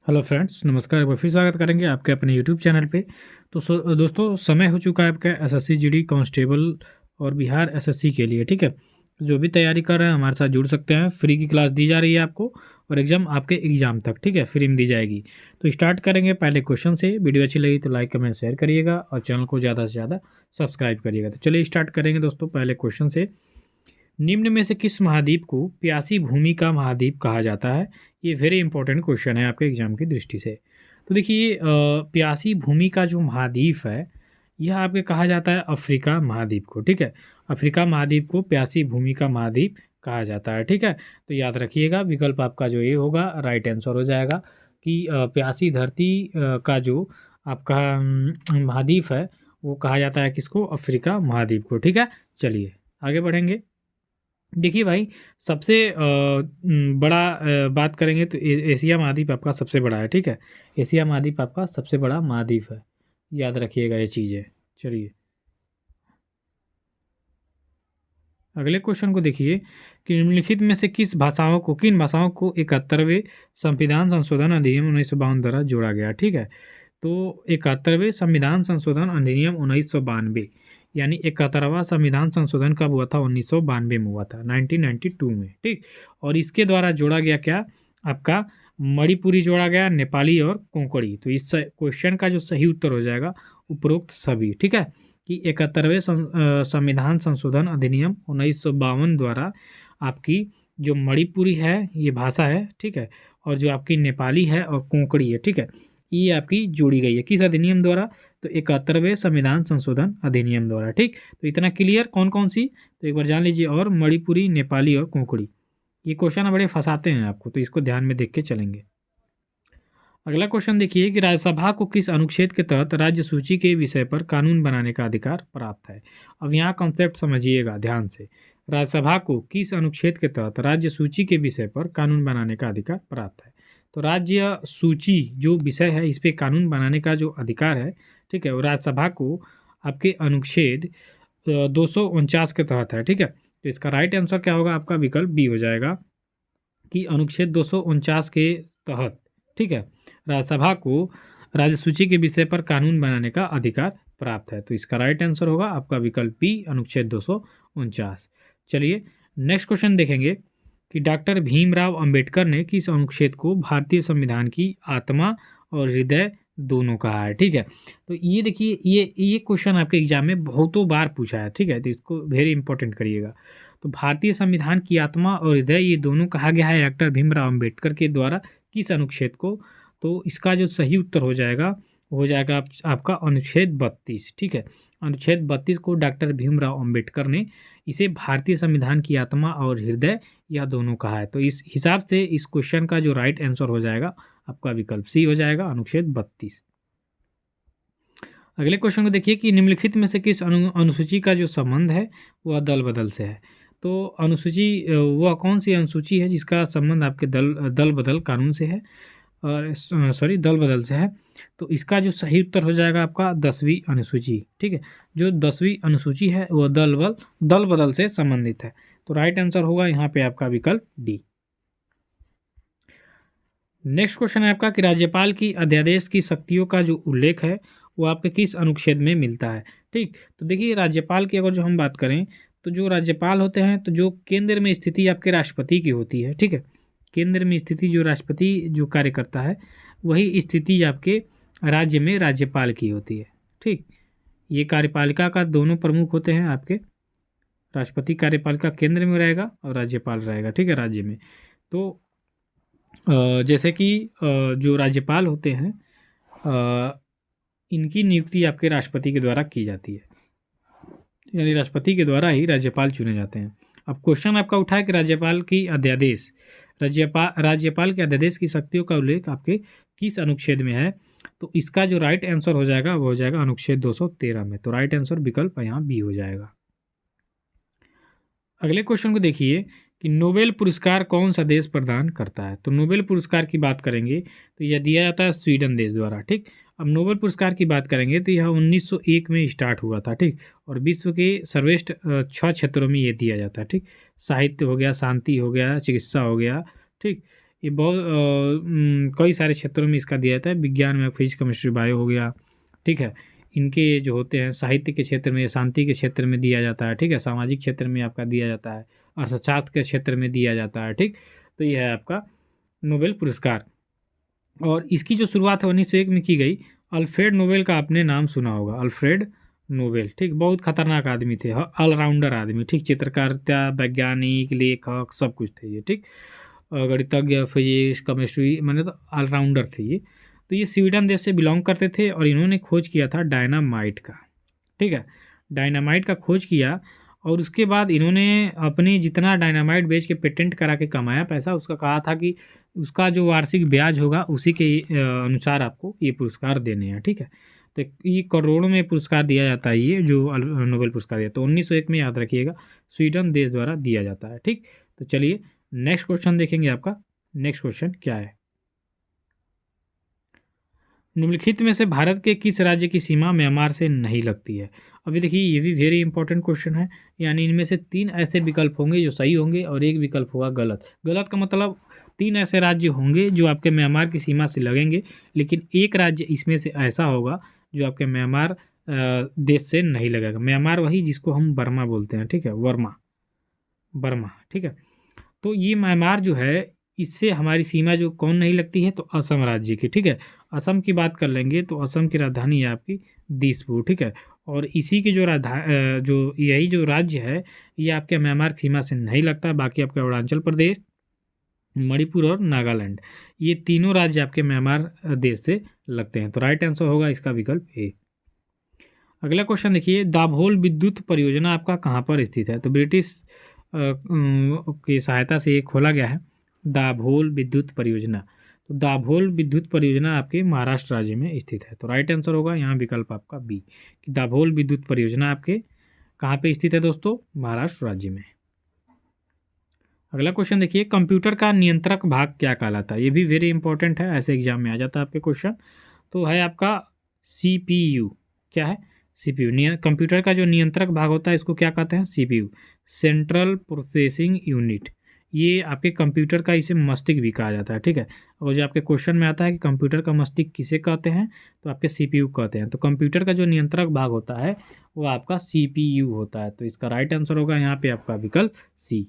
Hello friends, नमस्कार। एक बार फिर स्वागत करेंगे आपके अपने यूट्यूब चैनल पे। तो दोस्तों, समय हो चुका है आपका एसएससी जीडी कांस्टेबल और बिहार एसएससी के लिए। ठीक है, जो भी तैयारी कर रहे हैं हमारे साथ जुड़ सकते हैं। फ्री की क्लास दी जा रही है आपको, और एग्जाम आपके एग्जाम तक, ठीक है, फ्री में दी जाएगी। तो स्टार्ट करेंगे पहले क्वेश्चन से। वीडियो अच्छी लगी तो लाइक कमेंट शेयर करिएगा और चैनल को ज़्यादा से ज़्यादा सब्सक्राइब करिएगा। तो चलिए स्टार्ट करेंगे दोस्तों पहले क्वेश्चन से। निम्न में से किस महाद्वीप को प्यासी भूमि का महाद्वीप कहा जाता है? ये वेरी इंपॉर्टेंट क्वेश्चन है आपके एग्जाम की दृष्टि से। तो देखिए, प्यासी भूमि का जो महाद्वीप है, यह आपके कहा जाता है अफ्रीका महाद्वीप को। ठीक है, अफ्रीका महाद्वीप को प्यासी भूमि का महाद्वीप कहा जाता है। ठीक है, तो याद रखिएगा, विकल्प आपका जो ये होगा राइट आंसर हो जाएगा कि प्यासी धरती का जो आपका महाद्वीप है वो कहा जाता है किसको? अफ्रीका महाद्वीप को। ठीक है, चलिए आगे बढ़ेंगे। देखिए भाई, सबसे बड़ा बात करेंगे तो एशिया महाद्वीप आपका सबसे बड़ा है। ठीक है, एशिया महाद्वीप आपका सबसे बड़ा महाद्वीप है, याद रखिएगा ये चीज़ें। चलिए अगले क्वेश्चन को देखिए कि निम्नलिखित में से किन भाषाओं को 71वें संविधान संशोधन अधिनियम 1952 द्वारा जोड़ा गया? ठीक है, तो 71वें संविधान संशोधन अधिनियम 1992, यानी 71वां संविधान संशोधन कब हुआ था? 1992 में हुआ था, 1992 में। ठीक, और इसके द्वारा जोड़ा गया क्या? आपका मणिपुरी जोड़ा गया, नेपाली और कोंकणी। तो इस क्वेश्चन का जो सही उत्तर हो जाएगा उपरोक्त सभी। ठीक है, कि 71वें संविधान संशोधन अधिनियम 1952 द्वारा आपकी जो मणिपुरी है ये भाषा है, ठीक है, और जो आपकी नेपाली है और कोंकणी है, ठीक है, ये आपकी जोड़ी गई है किस अधिनियम द्वारा? तो 71वें संविधान संशोधन अधिनियम द्वारा। ठीक, तो इतना क्लियर कौन कौन सी, तो एक बार जान लीजिए। और मणिपुरी, नेपाली और कोंकणी, ये क्वेश्चन बड़े फंसाते हैं आपको, तो इसको ध्यान में देख के चलेंगे। अगला क्वेश्चन देखिए कि राज्यसभा को किस अनुच्छेद के तहत राज्य सूची के विषय पर कानून बनाने का अधिकार प्राप्त है? अब यहाँ कॉन्सेप्ट समझिएगा ध्यान से। राज्यसभा को किस अनुच्छेद के तहत राज्य सूची के विषय पर कानून बनाने का अधिकार प्राप्त है? तो राज्य सूची जो विषय है इस पे कानून बनाने का जो अधिकार है, ठीक है, वो राज्यसभा को आपके अनुच्छेद 249 के तहत है। ठीक है, तो इसका राइट आंसर क्या होगा? आपका विकल्प बी हो जाएगा कि अनुच्छेद 249 के तहत, ठीक है, राज्यसभा को राज्य सूची के विषय पर कानून बनाने का अधिकार प्राप्त है। तो इसका राइट आंसर होगा आपका विकल्प बी, अनुच्छेद 249। चलिए नेक्स्ट क्वेश्चन देखेंगे कि डॉक्टर भीमराव अंबेडकर ने किस अनुच्छेद को भारतीय संविधान की आत्मा और हृदय दोनों कहा है? ठीक है, तो ये देखिए, ये क्वेश्चन आपके एग्जाम में बहुतों बार पूछा है। ठीक है, तो इसको वेरी इंपॉर्टेंट करिएगा। तो भारतीय संविधान की आत्मा और हृदय ये दोनों कहा गया है डॉक्टर भीमराव अंबेडकर के द्वारा किस अनुच्छेद को? तो इसका जो सही उत्तर हो जाएगा आपका अनुच्छेद 32। ठीक है, अनुच्छेद 32 को डॉक्टर भीमराव अंबेडकर ने इसे भारतीय संविधान की आत्मा और हृदय यह दोनों कहा है। तो इस हिसाब से इस क्वेश्चन का जो राइट आंसर हो जाएगा आपका विकल्प सी हो जाएगा, अनुच्छेद 32। अगले क्वेश्चन को देखिए कि निम्नलिखित में से किस अनुसूची का जो संबंध है वह दल बदल से है? तो अनुसूची वह कौन सी अनुसूची है जिसका संबंध आपके दल बदल कानून से है, और सॉरी दल बदल से है? तो इसका जो सही उत्तर हो जाएगा आपका 10वीं अनुसूची। ठीक है, जो 10वीं अनुसूची है वह दल बदल से संबंधित है। तो राइट आंसर होगा यहाँ पे आपका विकल्प डी। नेक्स्ट क्वेश्चन है आपका कि राज्यपाल की अध्यादेश की शक्तियों का जो उल्लेख है वो आपके किस अनुच्छेद में मिलता है? ठीक, तो देखिए राज्यपाल की अगर जो हम बात करें तो जो राज्यपाल होते हैं तो जो केंद्र में स्थिति आपके राष्ट्रपति की होती है। ठीक है, केंद्र में स्थिति जो राष्ट्रपति जो कार्य करता है वही स्थिति आपके राज्य में राज्यपाल की होती है। ठीक, ये कार्यपालिका का दोनों प्रमुख होते हैं आपके। राष्ट्रपति कार्यपालिका केंद्र में रहेगा और राज्यपाल रहेगा, ठीक है, राज्य में। तो जैसे कि जो राज्यपाल होते हैं इनकी नियुक्ति आपके राष्ट्रपति के द्वारा की जाती है, यानी राष्ट्रपति के द्वारा ही राज्यपाल चुने जाते हैं। अब क्वेश्चन आपका उठा है कि राज्यपाल के अध्यादेश की शक्तियों का उल्लेख आपके किस अनुच्छेद में है? तो इसका जो राइट आंसर हो जाएगा वो हो जाएगा अनुच्छेद 213 में। तो राइट आंसर विकल्प यहाँ बी हो जाएगा। अगले क्वेश्चन को देखिए कि नोबेल पुरस्कार कौन सा देश प्रदान करता है? तो नोबेल पुरस्कार की बात करेंगे तो यह दिया जाता है स्वीडन देश द्वारा। ठीक, अब नोबेल पुरस्कार की बात करेंगे तो यह 1901 में स्टार्ट हुआ था। ठीक, और विश्व के सर्वश्रेष्ठ 6 क्षेत्रों में ये दिया जाता है। ठीक, साहित्य हो गया, शांति हो गया, चिकित्सा हो गया, ठीक, ये बहुत कई सारे क्षेत्रों में इसका दिया जाता है। विज्ञान में फिजिक्स केमिस्ट्री बायो हो गया, ठीक है। इनके जो होते हैं साहित्य के क्षेत्र में, शांति के क्षेत्र में दिया जाता है, ठीक है। सामाजिक क्षेत्र में आपका दिया जाता है, अर्थशास्त्र के क्षेत्र में दिया जाता है, ठीक। तो ये है आपका नोबेल पुरस्कार। और इसकी जो शुरुआत है 1901 में की गई। अल्फ्रेड नोबेल का आपने नाम सुना होगा, अल्फ्रेड नोबेल, ठीक। बहुत खतरनाक आदमी थे, ऑलराउंडर आदमी, ठीक। चित्रकारिता, वैज्ञानिक, लेखक, सब कुछ थे ये, ठीक। गणितज्ञ, फिजिक्स, केमिस्ट्री, मैंने तो ऑलराउंडर थे ये। तो ये स्वीडन देश से बिलोंग करते थे और इन्होंने खोज किया था डायनामाइट का, ठीक है। डायनामाइट का खोज किया और उसके बाद इन्होंने अपनी जितना डायनामाइट बेच के पेटेंट करा के कमाया पैसा, उसका कहा था कि उसका जो वार्षिक ब्याज होगा उसी के अनुसार आपको ये पुरस्कार देने हैं, ठीक है। तो ये करोड़ों में पुरस्कार दिया जाता है, ये जो नोबेल पुरस्कार दिया, तो 1901 में याद रखिएगा, स्वीडन देश द्वारा दिया जाता है, ठीक। तो चलिए नेक्स्ट क्वेश्चन देखेंगे। आपका नेक्स्ट क्वेश्चन क्या है? निम्नलिखित में से भारत के किस राज्य की सीमा म्यांमार से नहीं लगती है? अभी देखिए ये भी वेरी इंपॉर्टेंट क्वेश्चन है। यानी इनमें से 3 ऐसे विकल्प होंगे जो सही होंगे और एक विकल्प होगा गलत। गलत का मतलब 3 ऐसे राज्य होंगे जो आपके म्यांमार की सीमा से लगेंगे, लेकिन एक राज्य इसमें से ऐसा होगा जो आपके म्यांमार देश से नहीं लगेगा। म्यांमार वही जिसको हम बर्मा बोलते हैं, ठीक है, बर्मा, ठीक है। तो ये म्यांमार जो है, इससे हमारी सीमा जो कौन नहीं लगती है, तो असम राज्य की, ठीक है। असम की बात कर लेंगे तो असम की राजधानी है आपकी दिसपुर, ठीक है। और इसी की जो जो यही जो राज्य है, ये आपके म्यांमार की सीमा से नहीं लगता। बाकी आपके अरुणाचल प्रदेश, मणिपुर और नागालैंड, ये तीनों राज्य आपके म्यांमार देश से लगते हैं। तो राइट आंसर होगा इसका विकल्प ए। अगला क्वेश्चन देखिए, दाभोल विद्युत परियोजना आपका कहाँ पर स्थित है? तो ब्रिटिश की सहायता से ये खोला गया है, दाभोल विद्युत परियोजना। तो दाभोल विद्युत परियोजना आपके महाराष्ट्र राज्य में स्थित है। तो राइट आंसर होगा यहाँ विकल्प आपका बी, कि दाभोल विद्युत परियोजना आपके कहाँ पे स्थित है दोस्तों? महाराष्ट्र राज्य में। अगला क्वेश्चन देखिए, कंप्यूटर का नियंत्रक भाग क्या कहलाता है? ये भी वेरी इंपॉर्टेंट है, ऐसे एग्जाम में आ जाता है आपके क्वेश्चन। तो है आपका CPU। क्या है? CPU। कंप्यूटर का जो नियंत्रक भाग होता है इसको क्या कहते हैं? CPU, central processing unit. ये आपके कंप्यूटर का, इसे मस्तिष्क भी कहा जाता है, ठीक है। और जो आपके क्वेश्चन में आता है कि कंप्यूटर का मस्तिष्क किसे कहते हैं, तो आपके CPU कहते हैं। तो कंप्यूटर का जो नियंत्रक भाग होता है वो आपका CPU होता है। तो इसका राइट आंसर होगा यहाँ पे आपका विकल्प सी।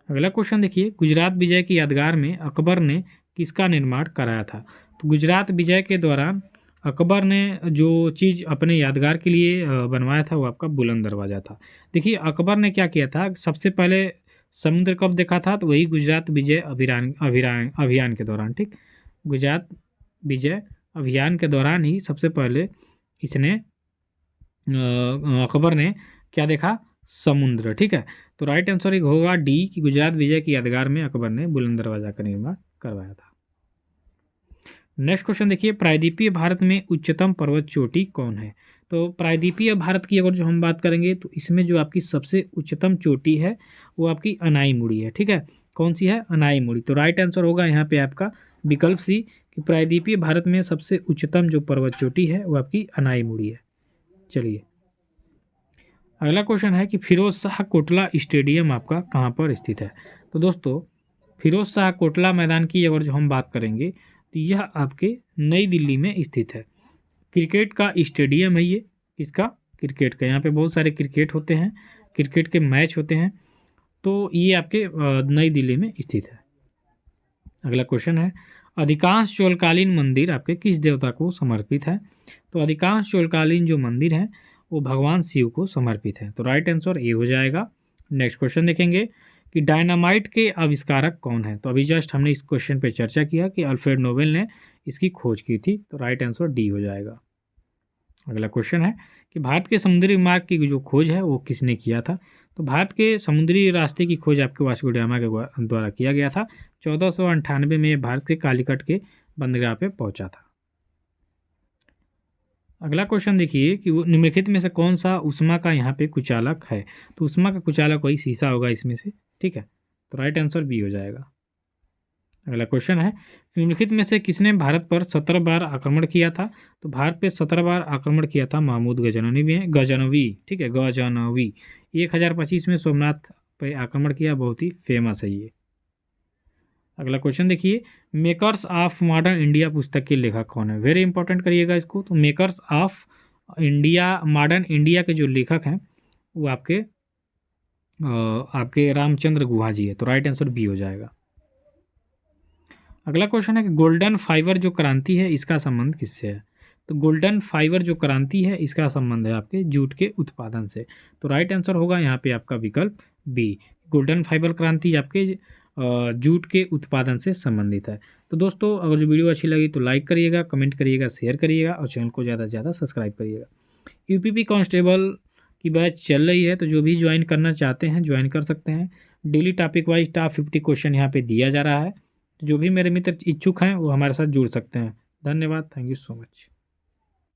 अगला क्वेश्चन देखिए, गुजरात विजय की यादगार में अकबर ने किसका निर्माण कराया था? तो गुजरात विजय के दौरान अकबर ने जो चीज़ अपने यादगार के लिए बनवाया था वो आपका बुलंद दरवाज़ा था। देखिए अकबर ने क्या किया था, सबसे पहले समुद्र कब देखा था? तो वही गुजरात विजय अभियान के दौरान, ठीक। गुजरात विजय अभियान के दौरान ही सबसे पहले इसने अकबर ने क्या देखा? समुद्र, ठीक है। तो राइट आंसर एक होगा डी, कि गुजरात विजय की यादगार में अकबर ने बुलंद दरवाजा का निर्माण करवाया था। नेक्स्ट क्वेश्चन देखिए, प्रायद्वीपीय भारत में उच्चतम पर्वत चोटी कौन है? तो प्रायद्वीपीय भारत की अगर जो हम बात करेंगे तो इसमें जो आपकी सबसे उच्चतम चोटी है वो आपकी अनाईमुड़ी है, ठीक है। कौन सी है? अनाईमुड़ी। तो राइट आंसर होगा यहाँ पे आपका विकल्प सी, कि प्रायद्वीपीय भारत में सबसे उच्चतम जो पर्वत चोटी है वो आपकी अनाईमुड़ी है। चलिए अगला क्वेश्चन है कि फिरोज शाह कोटला स्टेडियम आपका कहाँ पर स्थित है? तो दोस्तों फिरोज शाह कोटला मैदान की अगर जो हम बात करेंगे तो यह आपके नई दिल्ली में स्थित है। क्रिकेट का स्टेडियम है ये। किसका? क्रिकेट का। यहाँ पे बहुत सारे क्रिकेट होते हैं, क्रिकेट के मैच होते हैं, तो ये आपके नई दिल्ली में स्थित है। अगला क्वेश्चन है, अधिकांश चोलकालीन मंदिर आपके किस देवता को समर्पित है? तो अधिकांश चोलकालीन जो मंदिर हैं वो भगवान शिव को समर्पित है। तो राइट आंसर ए हो जाएगा। नेक्स्ट क्वेश्चन देखेंगे कि डायनामाइट के आविष्कारक कौन है? तो अभी जस्ट हमने इस क्वेश्चन पे चर्चा किया कि अल्फ्रेड नोबेल ने इसकी खोज की थी। तो राइट आंसर डी हो जाएगा। अगला क्वेश्चन है कि भारत के समुद्री मार्ग की जो खोज है वो किसने किया था? तो भारत के समुद्री रास्ते की खोज आपके वास्को ड गामा के द्वारा किया गया था। 1498 में भारत के कालीकट के बंदरगाह पे पहुंचा था। अगला क्वेश्चन देखिए कि वो निम्नलिखित में से कौन सा उष्मा का यहाँ पे कुचालक है? तो उष्मा का कुचालक वही शीशा होगा इसमें से, ठीक है। तो राइट आंसर बी हो जाएगा। अगला क्वेश्चन है, निम्नलिखित में से किसने भारत पर 17 बार आक्रमण किया था? तो भारत पे 17 बार आक्रमण किया था महमूद गजनवी, ठीक है, गजनवी। 1025 में सोमनाथ पे आक्रमण किया, बहुत ही फेमस है ये। अगला क्वेश्चन देखिए, मेकर्स ऑफ मॉडर्न इंडिया पुस्तक के लेखक कौन है? वेरी इंपॉर्टेंट करिएगा इसको। तो makers of India modern India के जो लेखक हैं वो आपके रामचंद्र गुहा जी है। तो राइट आंसर बी हो जाएगा। अगला क्वेश्चन है कि गोल्डन फाइबर जो क्रांति है इसका संबंध किससे है? तो गोल्डन फाइबर जो क्रांति है इसका संबंध है आपके जूट के उत्पादन से। तो राइट आंसर होगा यहाँ पे आपका विकल्प बी। गोल्डन फाइबर क्रांति आपके जूट के उत्पादन से संबंधित है। तो दोस्तों अगर जो वीडियो अच्छी लगी तो लाइक करिएगा, कमेंट करिएगा, शेयर करिएगा और चैनल को ज़्यादा से ज़्यादा सब्सक्राइब करिएगा। यूपीपी कांस्टेबल की बैच चल रही है, तो जो भी ज्वाइन करना चाहते हैं ज्वाइन कर सकते हैं। Daily topic wise top 50 question यहाँ पे दिया जा रहा है। जो भी मेरे मित्र इच्छुक हैं वो हमारे साथ जुड़ सकते हैं। धन्यवाद, थैंक यू सो मच।